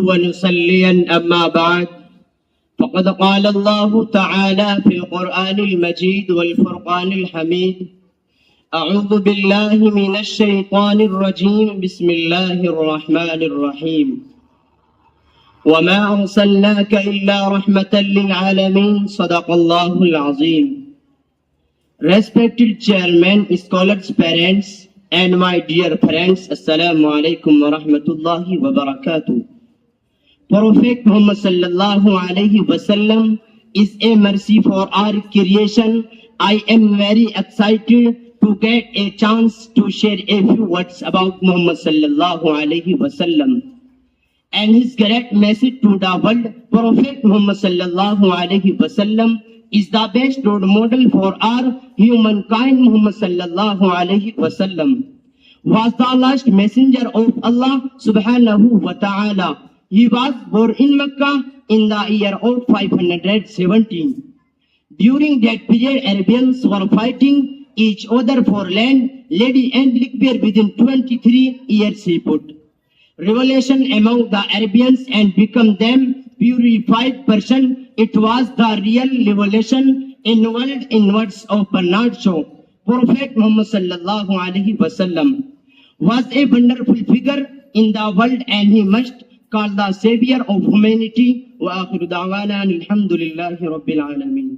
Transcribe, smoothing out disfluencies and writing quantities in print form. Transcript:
ونصليا أما بعد فقد قال الله تعالى في القرآن المجيد والفرقان الحميد أعوذ بالله من الشيطان الرجيم بسم الله الرحمن الرحيم وما أرسلناك إلا رحمة للعالمين صدق الله العظيم. Respected chairman, scholars, parents and my dear friends, Assalamu alaikum wa rahmatullahi wa barakatuh. Prophet Muhammad sallallahu alaihi wasallam is a mercy for our creation. I am very excited to get a chance to share a few words about Muhammad sallallahu alaihi wasallam and his great message to the world. Prophet Muhammad sallallahu alaihi wasallam is the best role model for our humankind. Muhammad sallallahu alaihi wasallam was the last messenger of Allah subhanahu wa ta'ala. He was born in Mecca in the year of 517. During that period, Arabians were fighting each other for land, lady and liquor. Within 23 years he put revelation among the Arabians and become them purified person. It was the real revelation in world in words of Bernard Shaw. Prophet Muhammad sallallahu alaihi wasallam was a wonderful figure in the world and he must call the savior of humanity. Wa akhiru da'wana alhamdulillahi rabbil alamin.